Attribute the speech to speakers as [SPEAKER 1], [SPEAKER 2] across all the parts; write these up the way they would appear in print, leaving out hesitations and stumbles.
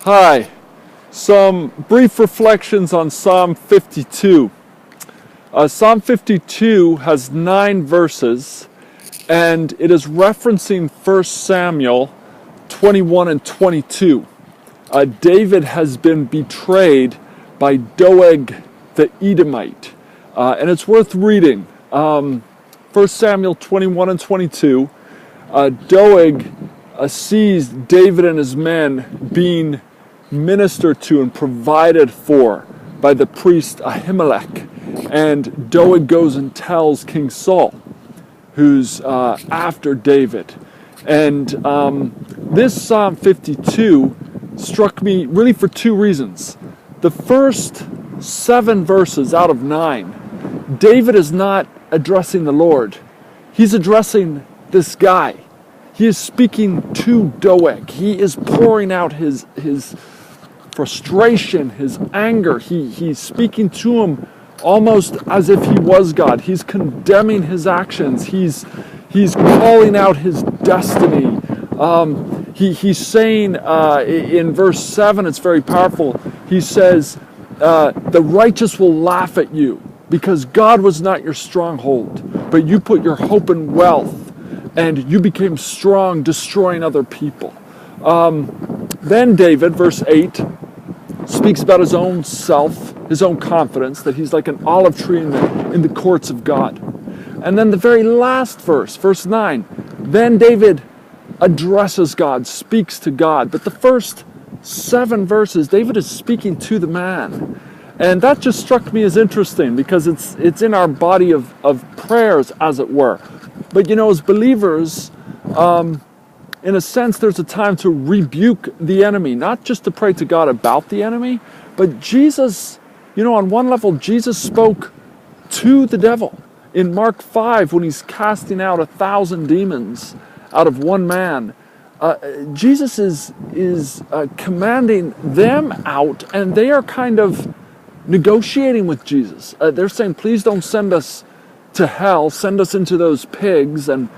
[SPEAKER 1] Hi, some brief reflections on Psalm 52. Psalm 52 has 9 verses, and it is referencing 1 Samuel 21 and 22. David has been betrayed by Doeg the Edomite, and it's worth reading. 1 Samuel 21 and 22, Doeg sees David and his men being ministered to and provided for by the priest Ahimelech. And Doeg goes and tells King Saul, who's after David. And this Psalm 52 struck me really for 2 reasons. The first 7 verses out of 9, David is not addressing the Lord. He's addressing this guy. He is speaking to Doeg. He is pouring out his frustration, his anger. He's speaking to him almost as if he was God. He's condemning his actions. He's calling out his destiny. He's saying in verse 7, it's very powerful. He says, the righteous will laugh at you because God was not your stronghold, but you put your hope in wealth and you became strong, destroying other people. Then David, verse 8, speaks about his own self, his own confidence, that he's like an olive tree in the courts of God. And then the very last verse, verse 9, then David addresses God, speaks to God. But the first 7 verses, David is speaking to the man. And that just struck me as interesting because it's in our body of prayers, as it were. But you know, as believers, in a sense, there's a time to rebuke the enemy, not just to pray to God about the enemy, but Jesus, you know, on one level, Jesus spoke to the devil. In Mark 5, when he's casting out 1,000 demons out of one man, Jesus is commanding them out, and they are kind of negotiating with Jesus. They're saying, please don't send us to hell, send us into those pigs, and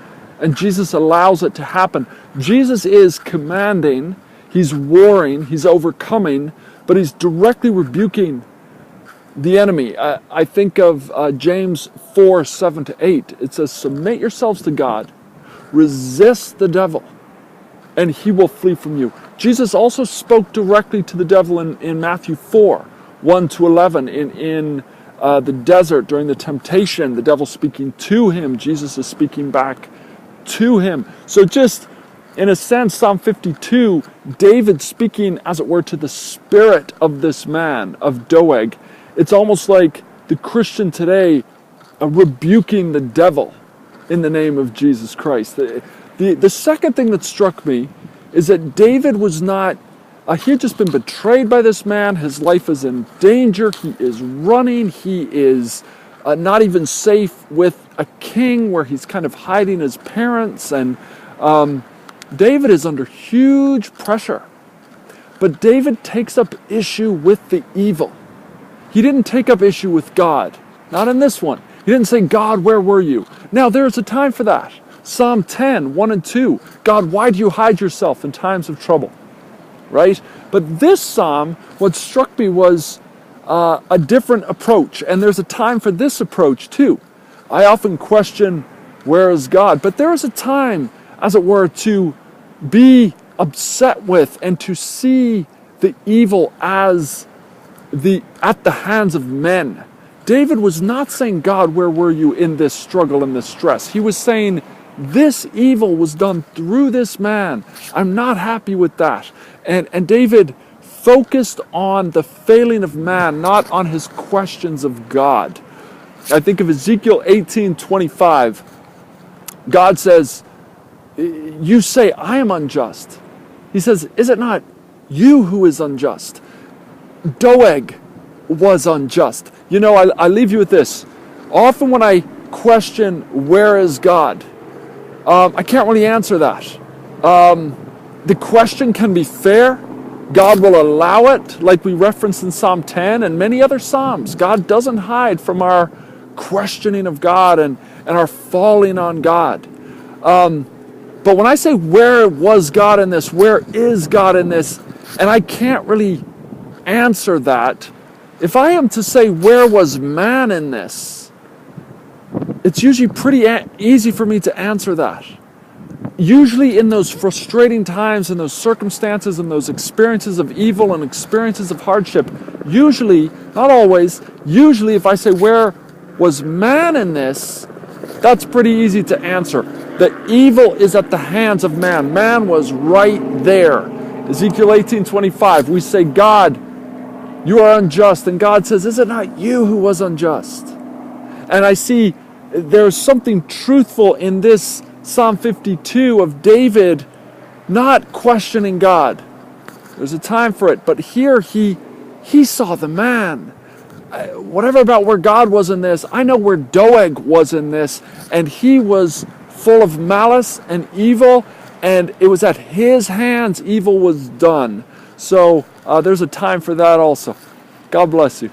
[SPEAKER 1] Jesus allows it to happen. Jesus is commanding, he's warring, he's overcoming, but he's directly rebuking the enemy. I think of James 4, 7 to 8. It says, submit yourselves to God, resist the devil, and he will flee from you. Jesus also spoke directly to the devil in Matthew 4, 1 to 11, in the desert during the temptation. The devil speaking to him, Jesus is speaking back to him. So just in a sense, Psalm 52, David speaking, as it were, to the spirit of this man, of Doeg. It's almost like the Christian today rebuking the devil in the name of Jesus Christ. The second thing that struck me is that David was not, he had just been betrayed by this man. His life is in danger. He is running. He is not even safe with a king where he's kind of hiding his parents. And David is under huge pressure. But David takes up issue with the evil. He didn't take up issue with God. Not in this one. He didn't say, God, where were you? Now, there's a time for that. Psalm 10, 1 and 2. God, why do you hide yourself in times of trouble? Right? But this psalm, what struck me was a different approach. And there's a time for this approach too. I often question, where is God? But there is a time, as it were, to be upset with and to see the evil as at the hands of men. David was not saying, God, where were you in this struggle and this stress? He was saying, this evil was done through this man. I'm not happy with that. And David focused on the failing of man, not on his questions of God. I think of Ezekiel 18:25. God says, you say, I am unjust. He says, is it not you who is unjust? Doeg was unjust. You know, I leave you with this. Often when I question, where is God? I can't really answer that. The question can be fair. God will allow it, like we referenced in Psalm 10 and many other Psalms. God doesn't hide from our questioning of God and our falling on God. But when I say, where was God in this? Where is God in this? And I can't really answer that. If I am to say, where was man in this? It's usually pretty easy for me to answer that. Usually in those frustrating times, in those circumstances, and those experiences of evil and experiences of hardship, usually, not always, usually if I say, where was man in this? That's pretty easy to answer. The evil is at the hands of man. Man was right there. Ezekiel 18:25, we say, God, you are unjust. And God says, is it not you who was unjust? And I see there's something truthful in this Psalm 52 of David not questioning God. There's a time for it. But here he saw the man. Whatever about where God was in this, I know where Doeg was in this. And he was full of malice and evil. And it was at his hands evil was done. So there's a time for that also. God bless you.